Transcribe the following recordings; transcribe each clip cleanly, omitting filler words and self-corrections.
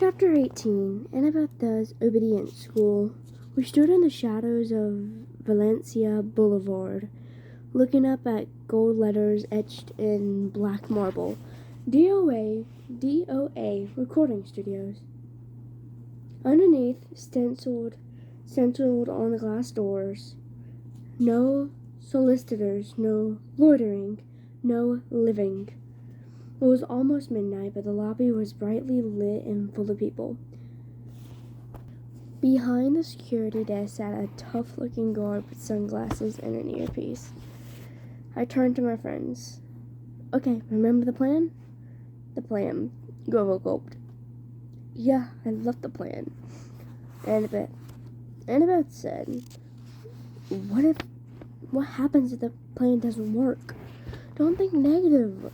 Chapter 18. Annabeth does obedience school. We stood in the shadows of Valencia Boulevard, looking up at gold letters etched in black marble. DOA Recording Studios. Underneath, stenciled on the glass doors, no solicitors, no loitering, no living. It was almost midnight, but the lobby was brightly lit and full of people. Behind the security desk sat a tough-looking guard with sunglasses and an earpiece. I turned to my friends. Okay, remember the plan? The plan. Grover gulped. Yeah, I love the plan. Annabeth said, What happens if the plan doesn't work? Don't think negative.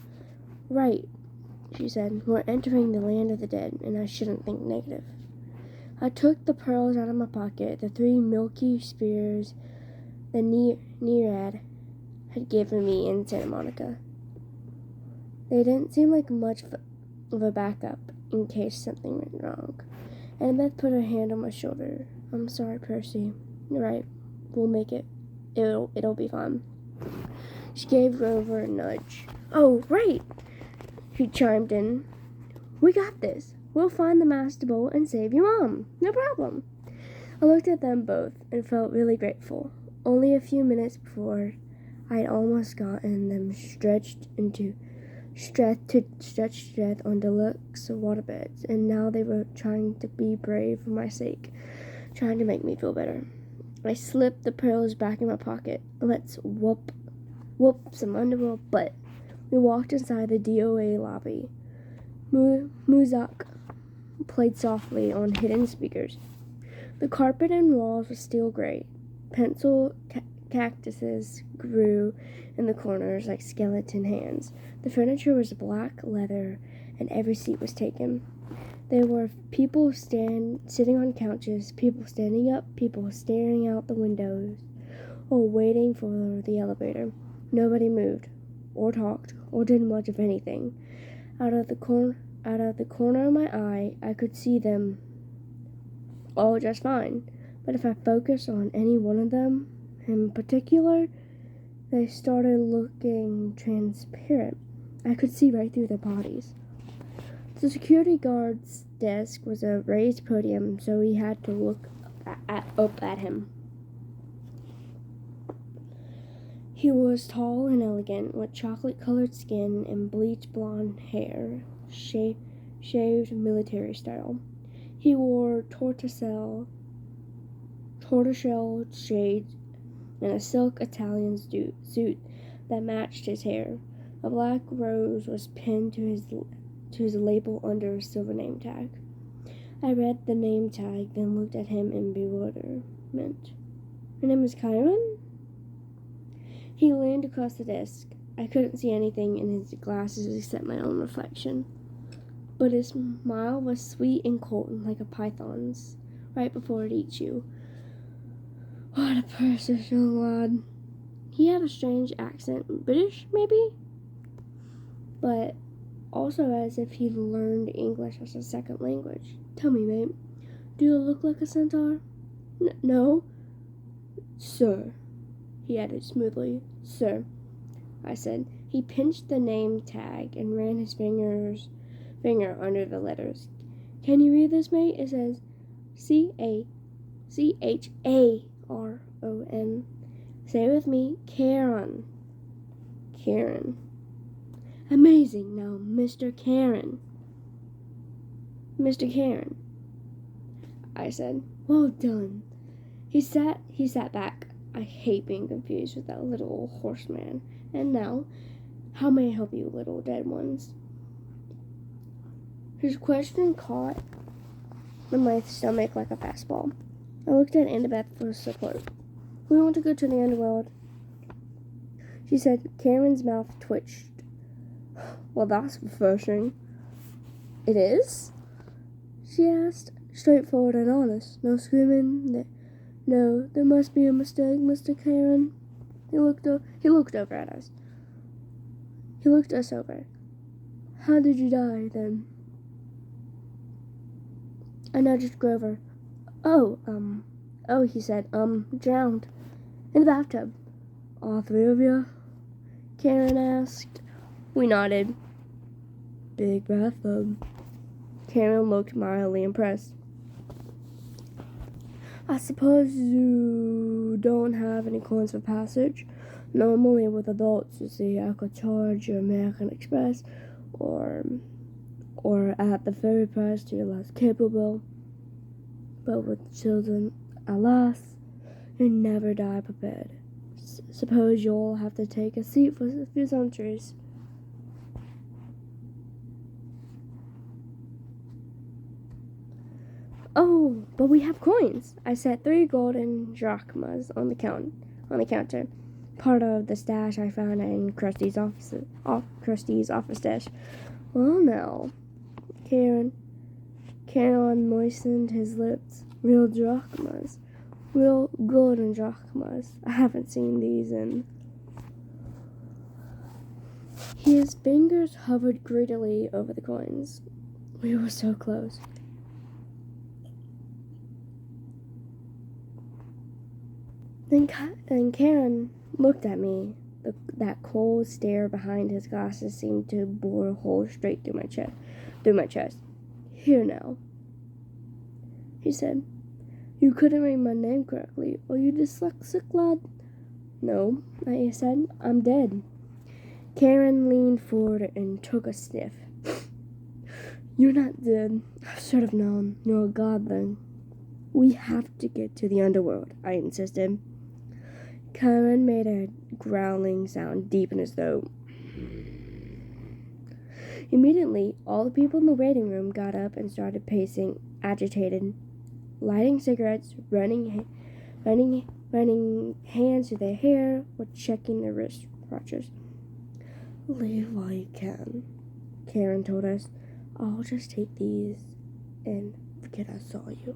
Right, she said. We're entering the land of the dead, and I shouldn't think negative. I took the pearls out of my pocket, the 3 milky spears the Nereid had given me in Santa Monica. They didn't seem like much of a backup in case something went wrong. Annabeth put her hand on my shoulder. I'm sorry, Percy. You're right. We'll make it. It'll be fun. She gave Grover a nudge. Oh, right, he chimed in. We got this. We'll find the master bolt and save your mom. No problem. I looked at them both and felt really grateful. Only a few minutes before, I'd almost gotten them stretched on deluxe waterbeds, and now they were trying to be brave for my sake, trying to make me feel better. I slipped the pearls back in my pocket. Let's whoop some underworld butt. We walked inside the DOA lobby. Muzak played softly on hidden speakers. The carpet and walls were steel gray. Pencil cactuses grew in the corners like skeleton hands. The furniture was black leather, and every seat was taken. There were people sitting on couches, people standing up, people staring out the windows, or waiting for the elevator. Nobody moved, or talked, or did much of anything. Out of the corner of my eye, I could see them all just fine. But if I focused on any one of them in particular, they started looking transparent. I could see right through their bodies. The security guard's desk was a raised podium, so we had to look up at him. He was tall and elegant, with chocolate-colored skin and bleached blonde hair, shaved military style. He wore tortoiseshell shades and a silk Italian suit that matched his hair. A black rose was pinned to his label under a silver name tag. I read the name tag, then looked at him in bewilderment. Your name is Chiron? He leaned across the desk. I couldn't see anything in his glasses except my own reflection. But his smile was sweet and cold, like a python's, right before it eats you. What a precious young lad. He had a strange accent, British, maybe? But also as if he'd learned English as a second language. Tell me, mate, do you look like a centaur? No. Sir, he added smoothly. Sir, I said. He pinched the name tag and ran his finger under the letters. Can you read this, mate? It says Charon. Say it with me, Charon. Charon. Amazing. Now, Mr. Charon. Mr. Charon, I said. Well done. He sat back. I hate being confused with that little horseman. And now, how may I help you, little dead ones? His question caught in my stomach like a fastball. I looked at Annabeth for support. We want to go to the underworld, she said. Karen's mouth twitched. Well, that's refreshing. It is? She asked, straightforward and honest. No screaming. No, there must be a mistake, Mr. Karen. He looked over at us. He looked us over. How did you die, then? I nudged Grover. Oh, he said, drowned. In the bathtub. All three of you? Karen asked. We nodded. Big bathtub. Karen looked mildly impressed. I suppose you don't have any coins for passage? Normally with adults, you see, I could charge you American Express or at the ferry price to your less capable. But with children, alas, you never die prepared. Suppose you'll have to take a seat for a few centuries. Oh, but we have coins. I set 3 golden drachmas on the counter, part of the stash I found in Krusty's office desk. Well, now, Karen moistened his lips. Real drachmas. Real golden drachmas. I haven't seen these in... His fingers hovered greedily over the coins. We were so close. Then Karen looked at me. That cold stare behind his glasses seemed to bore a hole straight through my chest. Here now, he said. You couldn't read my name correctly. Are you dyslexic, lad? No, I said. I'm dead. Karen leaned forward and took a sniff. You're not dead. I should have known. You're a god then. We have to get to the underworld, I insisted. Karen made a growling sound deep in his throat. Immediately, all the people in the waiting room got up and started pacing, agitated, lighting cigarettes, running hands through their hair, or checking their wristwatches. Leave while you can, Karen told us. I'll just take these and forget I saw you.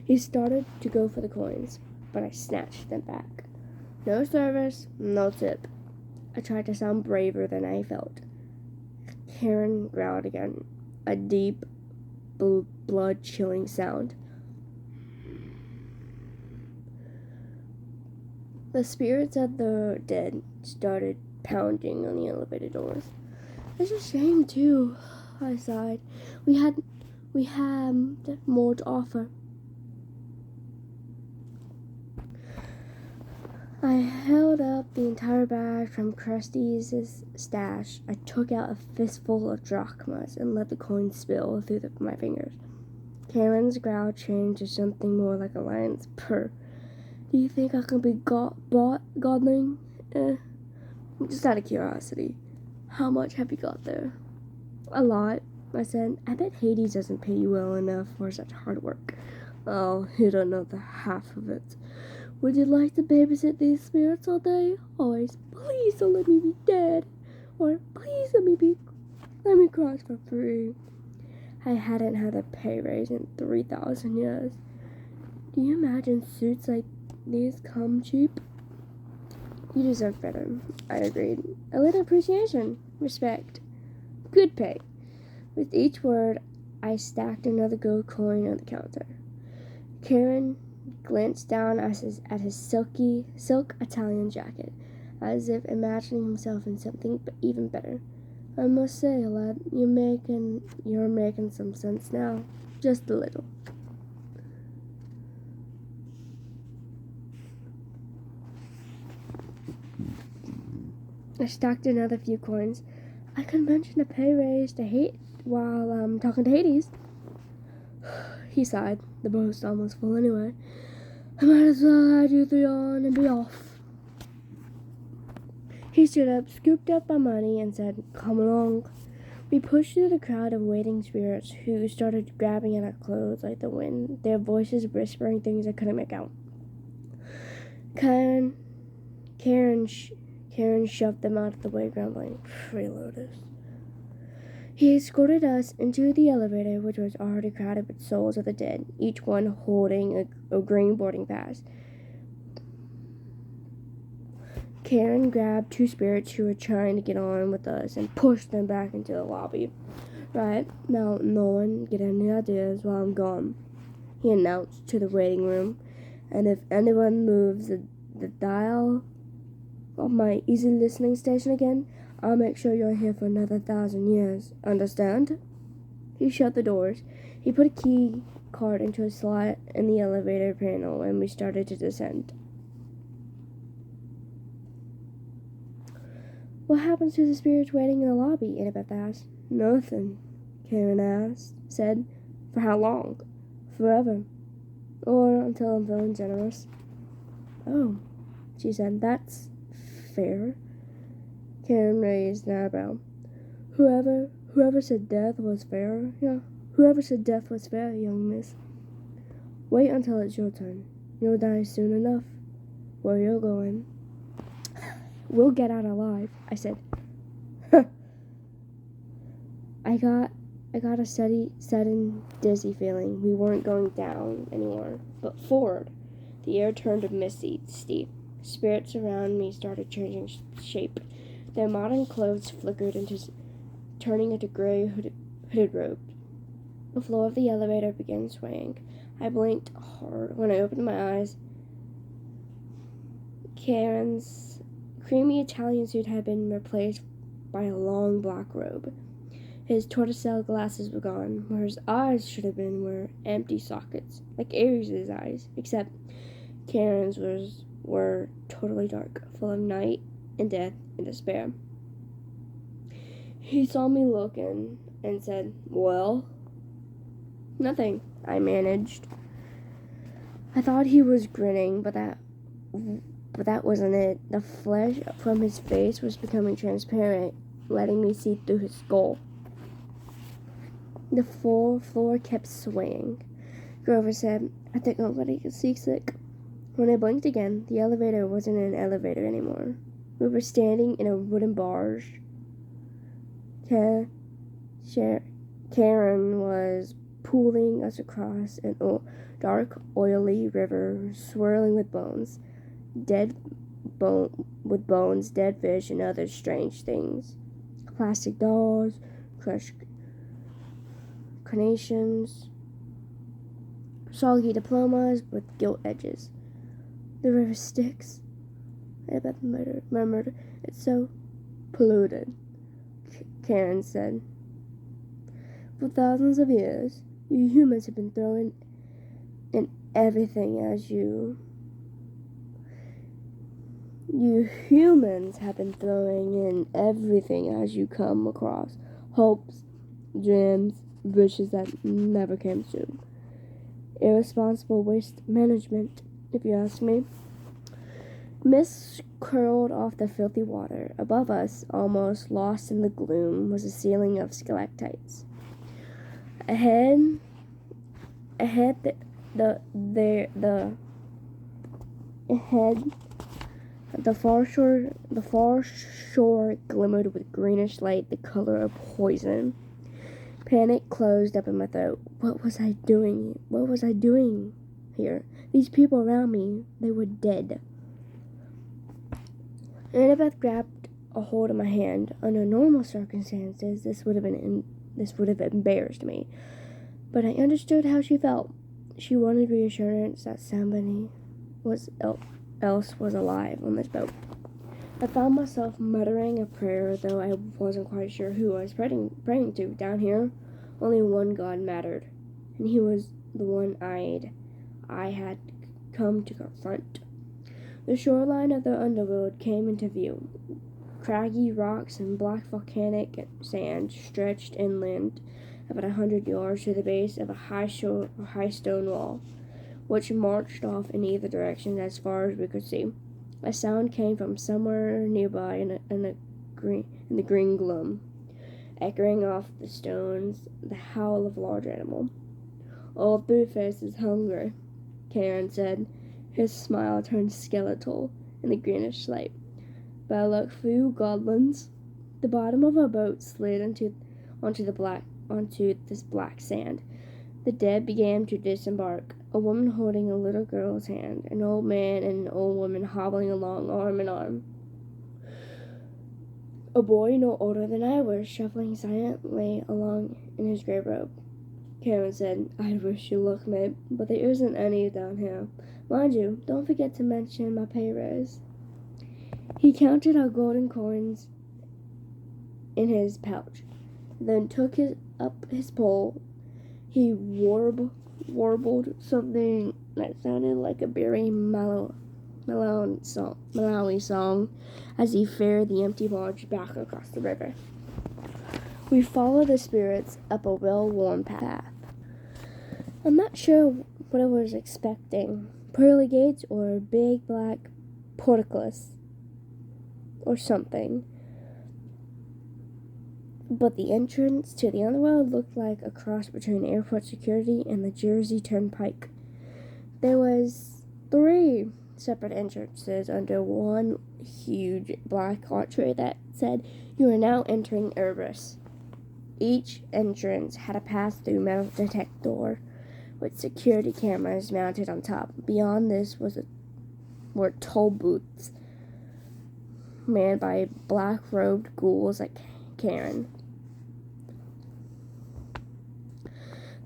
He started to go for the coins, but I snatched them back. No service, no tip. I tried to sound braver than I felt. Karen growled again, a deep, blood-chilling sound. The spirits of the dead started pounding on the elevator doors. It's a shame, too, I sighed. We had more to offer. I held up the entire bag from Krusty's stash. I took out a fistful of drachmas and let the coins spill through my fingers. Karen's growl changed to something more like a lion's purr. Do you think I can be godling? Just out of curiosity. How much have you got there? A lot, I said. I bet Hades doesn't pay you well enough for such hard work. Oh, you don't know the half of it. Would you like to babysit these spirits all day? Always, please don't let me be dead. Or, please let me cross for free. I hadn't had a pay raise in 3,000 years. Do you imagine suits like these come cheap? You deserve better, I agreed. A little appreciation, respect, good pay. With each word, I stacked another gold coin on the counter. Karen glanced down at his silk Italian jacket, as if imagining himself in something even better. I must say, lad, you're making some sense now. Just a little. I stacked another few coins. I could mention a pay raise while talking to Hades. He sighed. The boat's almost full anyway. I might as well add you 3 on and be off. He stood up, scooped up my money, and said, come along. We pushed through the crowd of waiting spirits who started grabbing at our clothes like the wind, their voices whispering things I couldn't make out. Karen shoved them out of the way, grumbling, freeloaders. He escorted us into the elevator, which was already crowded with souls of the dead, each one holding a green boarding pass. Karen grabbed 2 spirits who were trying to get on with us and pushed them back into the lobby. Right, now no one get any ideas while I'm gone, he announced to the waiting room. And if anyone moves the dial of my easy listening station again, I'll make sure you're here for another 1,000 years. Understand? He shut the doors. He put a key card into a slot in the elevator panel, and we started to descend. What happens to the spirits waiting in the lobby? Annabeth asked. Nothing, Karen said. For how long? Forever. Or until I'm feeling generous. Oh, she said. That's fair. Karen raised an eyebrow. Whoever said death was fair? Yeah, whoever said death was fair, young miss. Wait until it's your turn. You'll die soon enough. Where you're going. We'll get out alive, I said. I got a sudden dizzy feeling. We weren't going down anymore, but forward. The air turned misty. Spirits around me started changing shape. Their modern clothes flickered turning into gray hooded robes. The floor of the elevator began swaying. I blinked hard. When I opened my eyes, Karen's creamy Italian suit had been replaced by a long black robe. His tortoiseshell glasses were gone. Where his eyes should have been were empty sockets, like Ares' eyes, except Karen's were totally dark, full of night and death and despair. He saw me looking and said, Well? Nothing, I managed. I thought he was grinning, but that wasn't it. The flesh from his face was becoming transparent, letting me see through his skull. The floor kept swaying. Grover said, I think I'm going to get seasick. When I blinked again, the elevator wasn't an elevator anymore. We were standing in a wooden barge. Karen was pulling us across an dark, oily river swirling with bones, dead fish, and other strange things. Plastic dolls, crushed carnations, soggy diplomas with gilt edges. The river sticks, Annabeth murmured. It's so polluted, Karen said. For thousands of years, you humans have been throwing in everything as you... You humans have been throwing in everything as you come across. Hopes, dreams, wishes that never came true. Irresponsible waste management, if you ask me. Mist curled off the filthy water. Above us, almost lost in the gloom, was a ceiling of stalactites. Ahead, the far shore glimmered with greenish light, the color of poison. Panic closed up in my throat. What was I doing? What was I doing here? These people around me, they were dead. Annabeth grabbed a hold of my hand. Under normal circumstances, this would have embarrassed me. But I understood how she felt. She wanted reassurance that somebody else was alive on this boat. I found myself muttering a prayer, though I wasn't quite sure who I was praying to. Down here, only one God mattered, and he was the one I had come to confront. The shoreline of the underworld came into view. Craggy rocks and black volcanic sand stretched inland about 100 yards to the base of a high stone wall, which marched off in either direction as far as we could see. A sound came from somewhere nearby in the green gloom, echoing off the stones, the howl of a large animal. All through face is hunger, Karen said. His smile turned skeletal in the greenish light. Bad luck for you, goblins. The bottom of our boat slid onto this black sand. The dead began to disembark. A woman holding a little girl's hand, an old man and an old woman hobbling along arm in arm. A boy no older than I was shuffling silently along in his gray robe. Karen said, "I wish you luck, mate, but there isn't any down here. Mind you, don't forget to mention my pay raise." He counted our golden coins in his pouch, then took up his pole. He warbled something that sounded like a Barry Malawi song as he ferried the empty barge back across the river. We followed the spirits up a well-worn path. I'm not sure what I was expecting. Pearly gates or a big black portcullis or something. But the entrance to the underworld looked like a cross between airport security and the Jersey Turnpike. There was 3 separate entrances under one huge black archway that said, "You are now entering Erebus." Each entrance had a pass-through metal detector with security cameras mounted on top. Beyond this were toll booths manned by black-robed ghouls like Karen.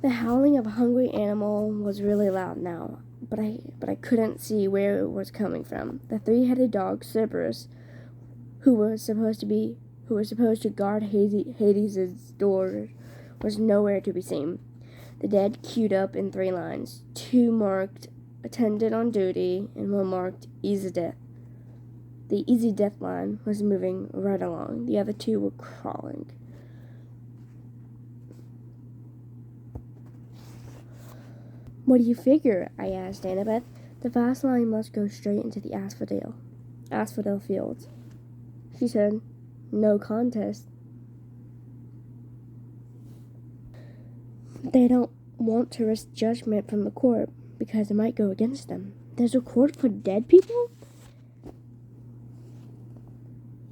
The howling of a hungry animal was really loud now, but I couldn't see where it was coming from. The 3-headed dog, Cerberus, who was supposed to guard Hades' door, was nowhere to be seen. The dead queued up in 3 lines, 2 marked attendant on duty and 1 marked easy death. The easy death line was moving right along. The other 2 were crawling. "What do you figure?" I asked Annabeth. "The fast line must go straight into the asphodel fields." She said, "No contest. They don't want to risk judgment from the court because it might go against them." "There's a court for dead people?"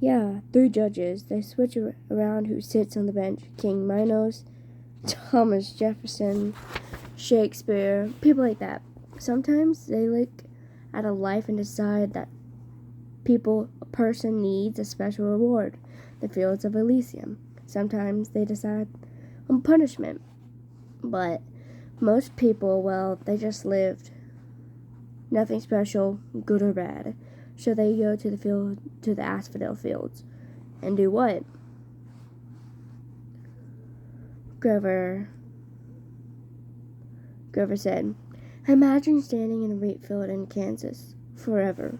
"Yeah, 3 judges. They switch around who sits on the bench. King Minos, Thomas Jefferson, Shakespeare, people like that. Sometimes they look at a life and decide that a person needs a special reward, the fields of Elysium. Sometimes they decide on punishment. But most people, well, they just lived. Nothing special, good or bad. So they go to the asphodel fields. And do what?" Grover said, "Imagine standing in a wheat field in Kansas forever."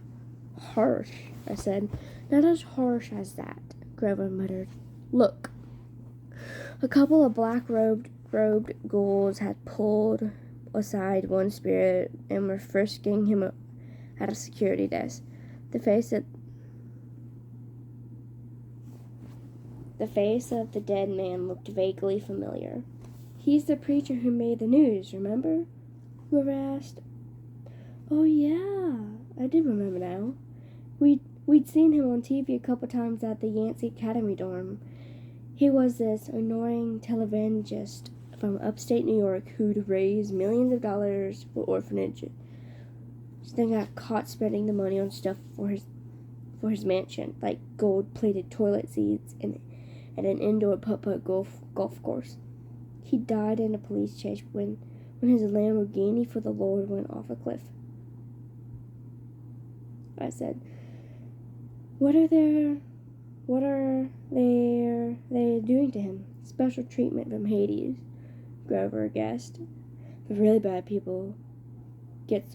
"Harsh," I said. "Not as harsh as that," Grover muttered. "Look." A couple of black-robed ghouls had pulled aside one spirit and were frisking him at a security desk. The face of the dead man looked vaguely familiar. "He's the preacher who made the news, remember?" Grover asked. "Oh, yeah, I did remember now. We'd seen him on TV a couple times at the Yancey Academy dorm. He was this annoying televangelist from upstate New York who'd raised millions of dollars for orphanages. Then got caught spending the money on stuff for his mansion, like gold-plated toilet seats and an indoor putt-putt golf course. He died in a police chase when his Lamborghini for the Lord went off a cliff." I said, What are they doing to him?" "Special treatment from Hades," Grover guessed. "The really bad people get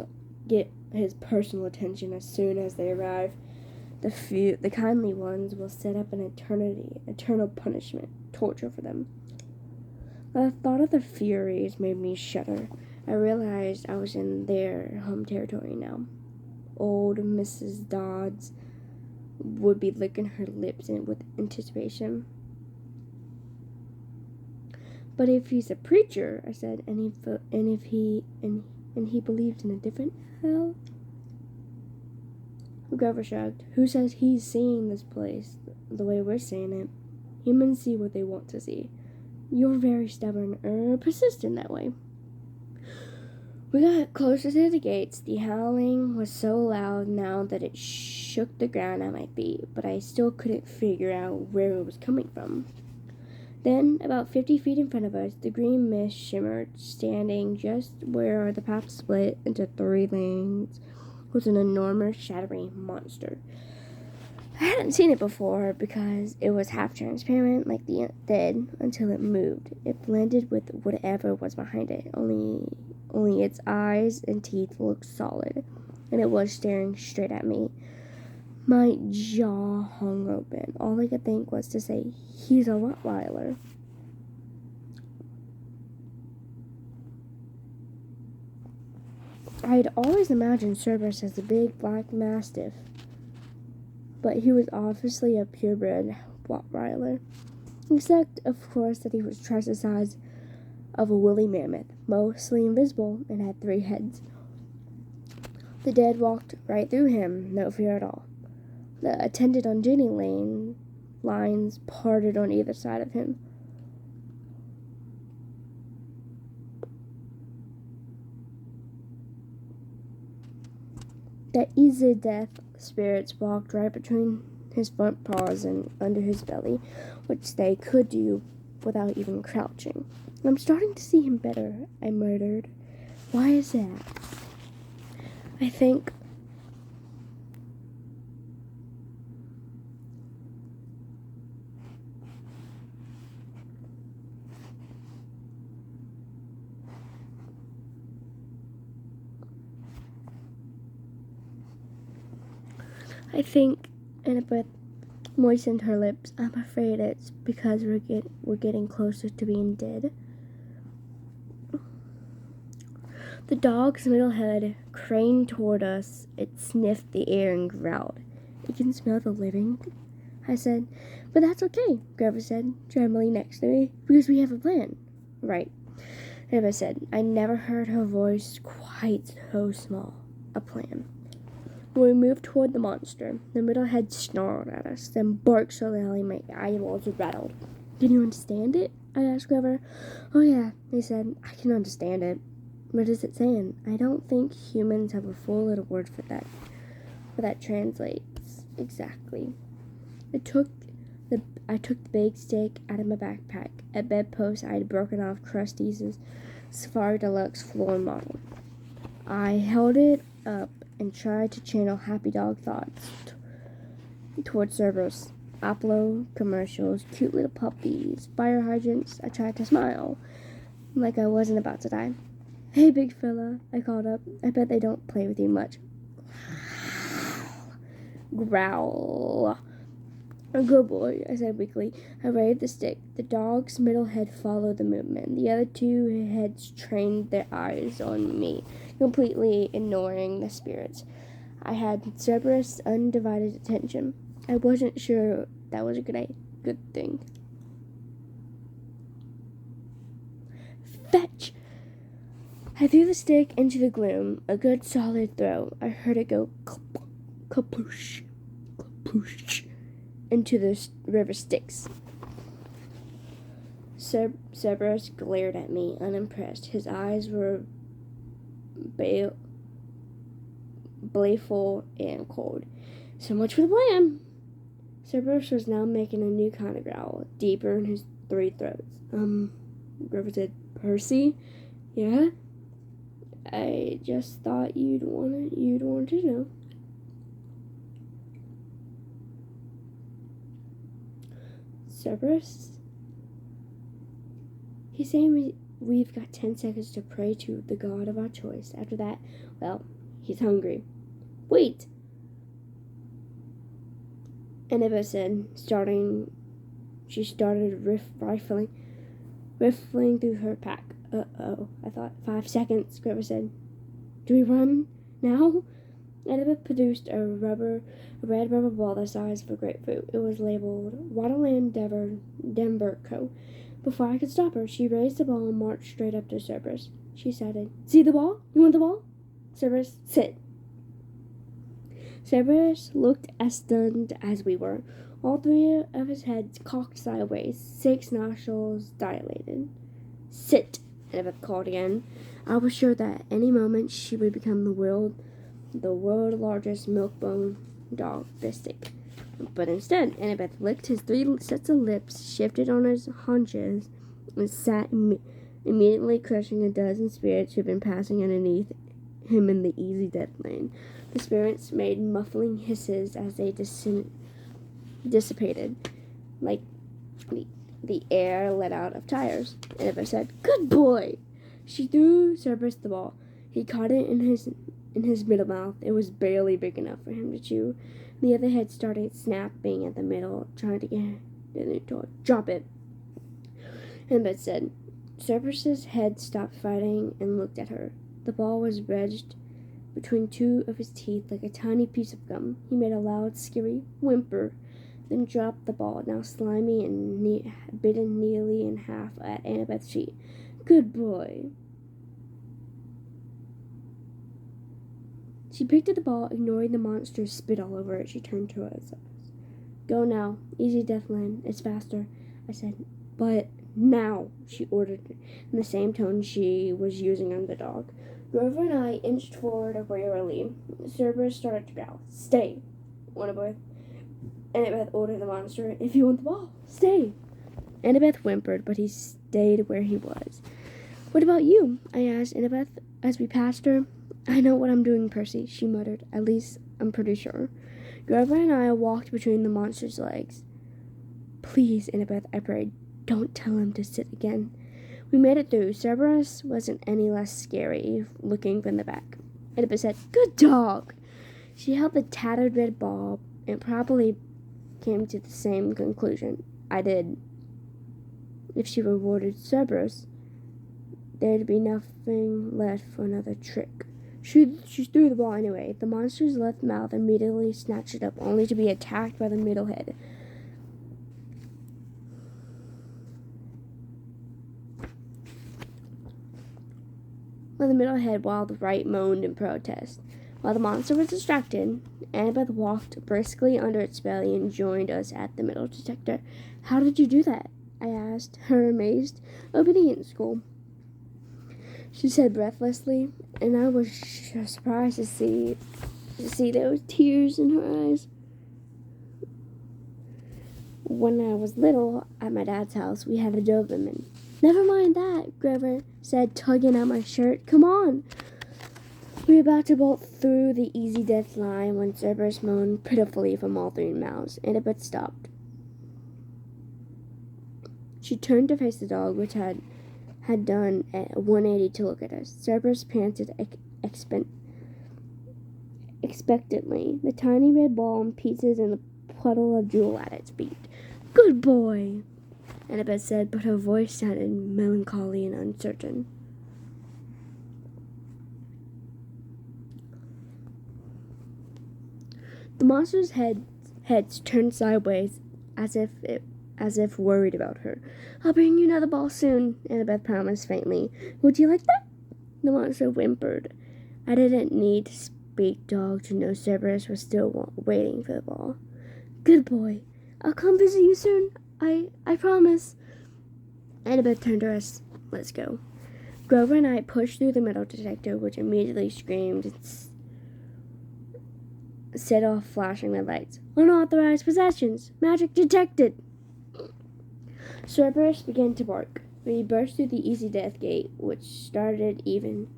his personal attention as soon as they arrive. The kindly ones will set up an eternal punishment, torture for them." The thought of the Furies made me shudder. I realized I was in their home territory now. Old Mrs. Dodds would be licking her lips with anticipation. "But if he's a preacher," I said, and he believes in a different hell?" Grover shrugged. "Who says he's seeing this place the way we're seeing it? Humans see what they want to see. You're very stubborn, persistent that way." We got closer to the gates. The howling was so loud now that it shook the ground at my feet, but I still couldn't figure out where it was coming from. Then, about 50 feet in front of us, the green mist shimmered. Standing just where the path split into 3 lanes was an enormous, shadowy monster. I hadn't seen it before because it was half transparent like the dead until it moved. It blended with whatever was behind it, only its eyes and teeth looked solid, and it was staring straight at me. My jaw hung open. All I could think was to say, "He's a Rottweiler." I had always imagined Cerberus as a big black mastiff, but he was obviously a purebred Rottweiler, except, of course, that he was twice the size of a woolly mammoth, mostly invisible, and had 3 heads. The dead walked right through him, no fear at all. The attendant on Jenny Lane lines parted on either side of him. The easy death spirits walked right between his front paws and under his belly, which they could do without even crouching. "I'm starting to see him better," I muttered. "Why is that?" I think Annabeth moistened her lips. "I'm afraid it's because we're getting closer to being dead." The dog's middle head craned toward us. It sniffed the air and growled. "It can smell the living," I said. "But that's okay," Grover said, trembling next to me, "because we have a plan." "Right," Annabeth said. I never heard her voice quite so small. "A plan." We moved toward the monster. The middle head snarled at us, then barked so loudly my eyeballs rattled. "Can you understand it?" I asked Grover. "Oh yeah," he said. "I can understand it." "What is it saying?" "I don't think humans have a full little word for that. But that translates exactly." I took the big stick out of my backpack. At bedpost, I had broken off Krusty's Safari Deluxe floor model. I held it up and tried to channel happy dog thoughts towards Cerberus. Apollo commercials, cute little puppies, fire hydrants. I tried to smile, like I wasn't about to die. "Hey, big fella," I called up. "I bet they don't play with you much." Growl. "A good boy," I said weakly. I waved the stick. The dog's middle head followed the movement. The other 2 heads trained their eyes on me, completely ignoring the spirits. I had Cerberus' undivided attention. I wasn't sure that was a good thing. "Fetch!" I threw the stick into the gloom. A good solid throw. I heard it go kapoosh, kapoosh into the river Styx. Cerberus glared at me, unimpressed. His eyes were baleful and cold. "So much for the plan." Cerberus was now making a new kind of growl, deeper in his 3 throats. Grover said, "Percy?" "Yeah?" "I just thought you'd want to know." "Cerberus?" "He's saying we've got 10 seconds to pray to the god of our choice. After that, well, he's hungry." "Wait!" Annabeth said, She started rifling through her pack. "Uh-oh," I thought. 5 seconds, Grover said. "Do we run now?" Annabeth produced a red rubber ball the size of a grapefruit. It was labeled Waterland Denver Co. Before I could stop her, she raised the ball and marched straight up to Cerberus. She shouted, "See the ball? You want the ball?" Cerberus, "Sit." Cerberus looked as stunned as we were. All 3 of his heads cocked sideways, 6 nostrils dilated. "Sit," Annabeth called again. I was sure that at any moment she would become the world's largest milk-bone dog, Bistic. But instead, Annabeth licked his 3 sets of lips, shifted on his haunches, and sat immediately crushing a dozen spirits who had been passing underneath him in the easy death lane. The spirits made muffling hisses as they dissipated, like the air let out of tires. Annabeth said, "Good boy!" She threw Cerberus the ball. He caught it in his middle mouth. It was barely big enough for him to chew. The other head started snapping at the middle, trying to get the new toy. "Drop it," Annabeth said. Cerberus's head stopped fighting and looked at her. The ball was wedged between 2 of his teeth like a tiny piece of gum. He made a loud, scary whimper, then dropped the ball, now slimy and bitten nearly in half, at Annabeth's feet. "Good boy." She picked at the ball, ignoring the monster's spit all over it. She turned to us. "Go now. Easy Deathland. It's faster," I said. "But now," she ordered in the same tone she was using on the dog. Grover and I inched forward wearily. Cerberus started to growl. "Stay," Annabeth ordered the monster. "If you want the ball, stay." Annabeth whimpered, but he stayed where he was. "What about you?" I asked Annabeth as we passed her. "I know what I'm doing, Percy," she muttered. "At least, I'm pretty sure." Grover and I walked between the monster's legs. "Please, Annabeth," I prayed, "don't tell him to sit again." We made it through. Cerberus wasn't any less scary, looking from the back. Annabeth said, "Good dog." She held the tattered red ball and probably came to the same conclusion I did. If she rewarded Cerberus, there'd be nothing left for another trick. She threw the ball anyway. The monster's left mouth immediately snatched it up, only to be attacked by the middle head. While the right moaned in protest. While the monster was distracted, Annabeth walked briskly under its belly and joined us at the metal detector. "How did you do that?" I asked, her amazed. "Obedience school," she said breathlessly, and I was surprised to see those tears in her eyes. "When I was little, at my dad's house, we had a Doberman." "Never mind that," Grover said, tugging at my shirt. "Come on." We were about to bolt through the easy death line when Cerberus moaned pitifully from all 3 mouths. Annabeth stopped. She turned to face the dog, which had done a 180 to look at us. Cerberus panted expectantly, the tiny red ball in pieces and the puddle of drool at its feet. "Good boy," Annabeth said, but her voice sounded melancholy and uncertain. The monster's heads turned sideways, as if worried about her. "I'll bring you another ball soon," Annabeth promised faintly. "Would you like that?" The monster whimpered. I didn't need to speak dog to know Cerberus was still waiting for the ball. "Good boy. I'll come visit you soon. I promise." Annabeth turned to us. "Let's go." Grover and I pushed through the metal detector, which immediately screamed and set off flashing red lights. "Unauthorized possessions! Magic detected!" Cerberus began to bark. We burst through the easy death gate, which started even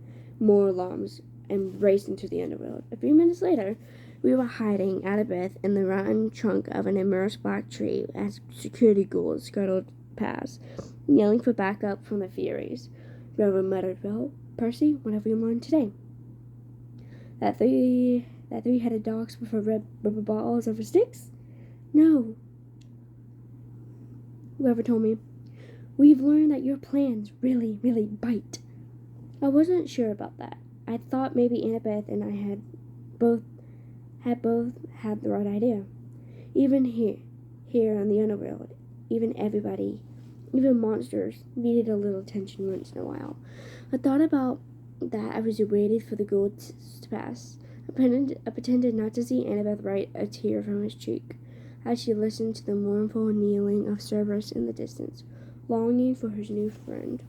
more alarms, and raced into the underworld. A few minutes later, we were hiding Annabeth in the rotten trunk of an immersed black tree as security ghouls scuttled past, yelling for backup from the Furies. Grover muttered, "Well, Percy, what have we learned today?" That three-headed dogs with red rubber balls over sticks? No. Whoever told me, "We've learned that your plans really, really bite." I wasn't sure about that. I thought maybe Annabeth and I had both had the right idea. Even here on the underworld, even monsters needed a little attention once in a while. I thought about that as we waited for the ghouls to pass. I pretended not to see Annabeth wipe a tear from his cheek as she listened to the mournful kneeling of Cerberus in the distance, longing for his new friend.